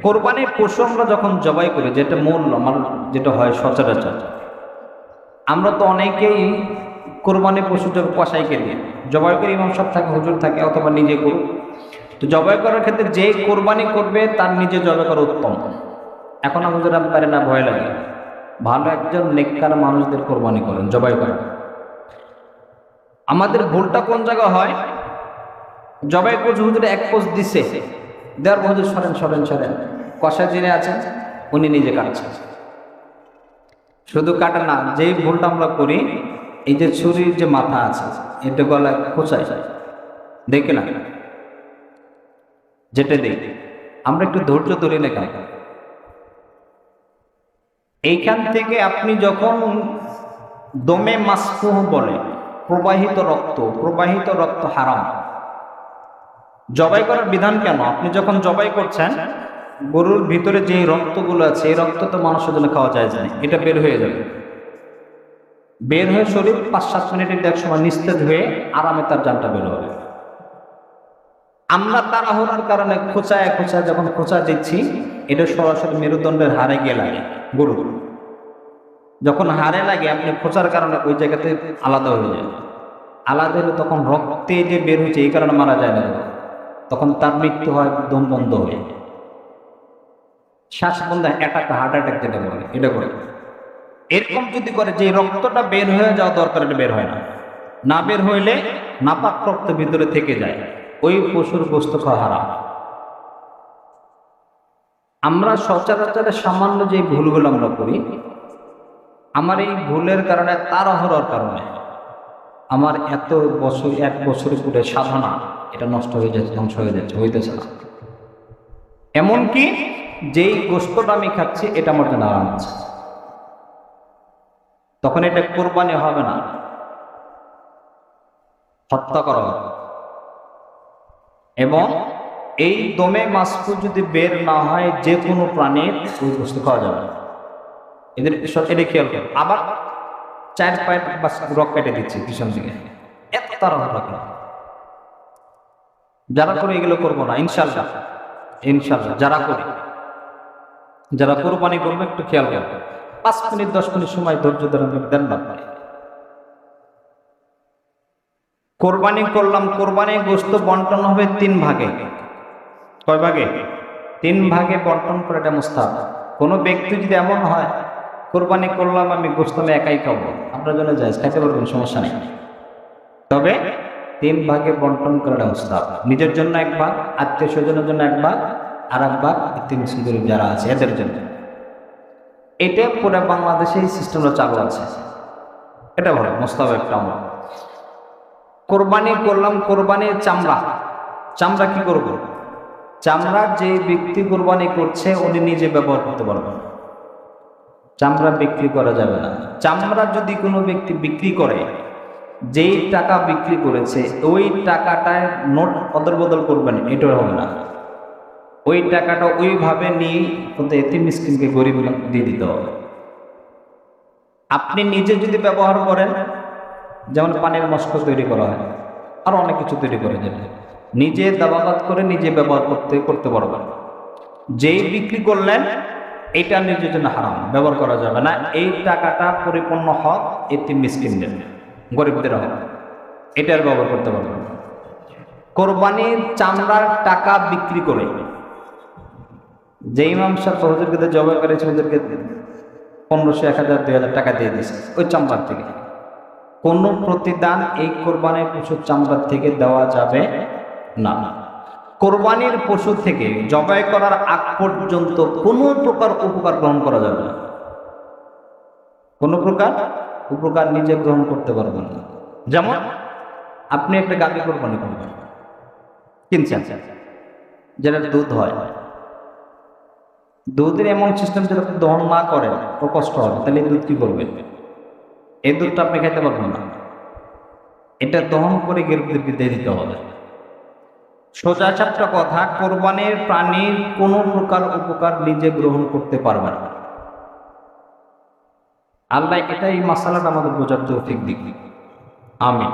কোরবানির পশু আমরা যখন জবাই করি, যেটা মূল আমার যেটা হয় সচরাচর, আমরা তো অনেকেই কোরবানির পশু কসাইকে দিয়ে জবাই করি, ইমাম সাহেব থাকে, হুজুর থাকে, অথবা নিজে করুক। তো জবাই করার ক্ষেত্রে যে কোরবানি করবে তার নিজে জবাই করা উত্তম। এখন আমাদের পারে না, ভয় লাগে। ভালো একজন নেককার মানুষদের কোরবানি করেন, জবাই করেন। আমাদের ভুলটা কোন জায়গা হয়? জবাই করছে, হুজুরে এক পোস্ট দিছে, দেওয়ার হুজুর সরেন সরেন সরেন, কষা যিনি আছেন উনি নিজে কাটছেন। শুধু কাটা না, যেই ভুলটা আমরা করি, এই যে ছুরির যে মাথা আছে এটা গলায় খোঁচায় দেখে না, যেটা দেখি আমরা একটু ধৈর্য ধরে না কেন? এইখান থেকে আপনি যখন দমে মাসফুহ বলে, প্রবাহিত রক্ত হারাম। জবাই করার বিধান কেন? আপনি যখন জবাই করছেন, গরুর ভিতরে যে রক্তগুলো আছে এই রক্ত তো মানুষের জন্য খাওয়া যায় না, এটা বের হয়ে যাবে। বের হয়ে শরীর 5-7 মিনিটের এক সময় নিস্তেজ হয়ে আরামে তার জানটা বের হবে। আমরা তাড়াহুড়ার কারণে খোঁচায় যখন খোঁচা দিচ্ছি, এটা সরাসরি মেরুদণ্ডের হাড়ে গিয়ে লাগে। গরু যখন হাড়ে লাগে, আপনি খোঁচার কারণে ওই জায়গাতে আলাদা হয়ে যায়। আলাদা হলে তখন রক্তে যে বের হয়েছে এই কারণে মারা যায় না, তখন তার মৃত্যু হয়, দম বন্ধ হয়ে, শ্বাস বন্ধ, অ্যাটাক, হার্ট অ্যাটাক যেটা বলে, এটা করে। এরকম যদি করে যে রক্তটা বের হয়ে যাওয়া দরকার, এটা বের হয় না। না বের হইলে নাপাক রক্ত ভিতরে থেকে যায়, ওই পশুর গোশত খাওয়া হারাম। আমরা সচরাচর সামান্য যে ভুলগুলো আমরা করি, আমার এই ভুলের কারণে, তাড়াহুড়োর কারণে আমার এত বছর, 1 বছরের পুরো সাধনা এটা নষ্ট হয়ে যাচ্ছে, ধ্বংস হয়ে যাচ্ছে, হইতেছে না। এমনকি যেই গোশতটা আমি খাচ্ছি এটা আমার জন্য আরাম আছে, তখন এটা কোরবানি হবে না, হত্যা করা হবে। এবং এই দমে মাসফু যদি বের না হয়, যে কোনো প্রাণীর ওই গোশত খাওয়া যাবে না। এটা খেয়াল করো। আবার 4 পায়ের রক কেটে দিচ্ছে পিছন দিকে, এত তাড়াহুড়া কেন? যারা করে এগুলো করবো না ইনশাল্লাহ। যারা কোরবানি করবে একটু খেয়াল করবে, 5 মিনিট 10 মিনিট সময় ধৈর্য দেন না। কোরবানি করলাম, কোরবানির গোশত বন্টন হবে 3 ভাগে। কয় ভাগে? 3 ভাগে বন্টন করে, এটা মুস্তাহাব। কোনো ব্যক্তি যদি এমন হয়, কোরবানি করলাম আমি, গোশত আমি একাই খাবো, আপনার জন্য জায়েজ, খাইতে পারবেন, সমস্যা নেই। তবে 3 ভাগে বন্টন করাটা মুস্তাহাব। নিজের জন্য 1 ভাগ, আত্মীয় স্বজনের জন্য 1 ভাগ, আর 1 ভাগ এতিম মিসকিন যারা আছে এদের জন্য। এটা পুরো বাংলাদেশে এই সিস্টেমটা চালু আছে, এটা ভালো, মুস্তাহাব একটা আমল। কোরবানি করলাম, কোরবানির চামড়া কি করব? চামড়া যে ব্যক্তি কোরবানি করছে উনি নিজে ব্যবহার করতে পারবেন, চামড়া বিক্রি করা যাবে না। চামড়া যদি কোনো ব্যক্তি বিক্রি করে, যেই টাকা বিক্রি করেছে ওই টাকাটায় নোট অদল বদল করবেন, এটা হবে না। ওই টাকাটা ওইভাবে নিয়ে এতিম মিসকিনকে, গরিব দিয়ে দিতে হবে। আপনি নিজে যদি ব্যবহার করেন, যেমন পানির মস্ক তৈরি করা হয়, আর অনেক কিছু তৈরি করে, যেটা নিজে দাবাবাদ করে নিজে ব্যবহার করতে পারবেন। যেই বিক্রি করলেন এটা নিজের জন্য হারাম, ব্যবহার করা যাবে না। এই টাকাটা পরিপূর্ণ হক এতিম মিসকিনদের, গরিবদের হক, এটার ব্যবহার করতে পারবেন। কোরবানির চামড়ার টাকা বিক্রি করে, যে ইমাম সাহেব হুজুরকে জবাই করেছে, ওদেরকে 1500, 1000, 2000 টাকা দিয়ে দিয়েছে ওই চামড়ার থেকে। কোনো প্রতিদান এই কোরবানির পশুর চামড়ার থেকে দেওয়া যাবে না। কোরবানির পশু থেকে জবাই করার আগ পর্যন্ত কোনো প্রকার উপকার গ্রহণ করা যাবে না, কোনো প্রকার উপকার নিজে গ্রহণ করতে পারবেন না। যেমন আপনি একটা গাভী কোরবানি করবেন, কিনছেন, যেটা দুধ হয়, দুধের এমন সিস্টেম যেটা দহন না করেন তো কষ্ট হবে, তাহলে এই দুধ কি করবেন? এই দুধটা আপনি খেতে পারবেন না, এটা দহন করে গরিবদেরকে দিয়ে দিতে হবে। সোজা সাপটা কথা, কোরবানির প্রাণীর কোনো প্রকার উপকার নিজে গ্রহণ করতে পারবে না। আল্লাহ এটা, এই মাসালাটা আমাদের বোঝার তৌফিক দিক। আমিন।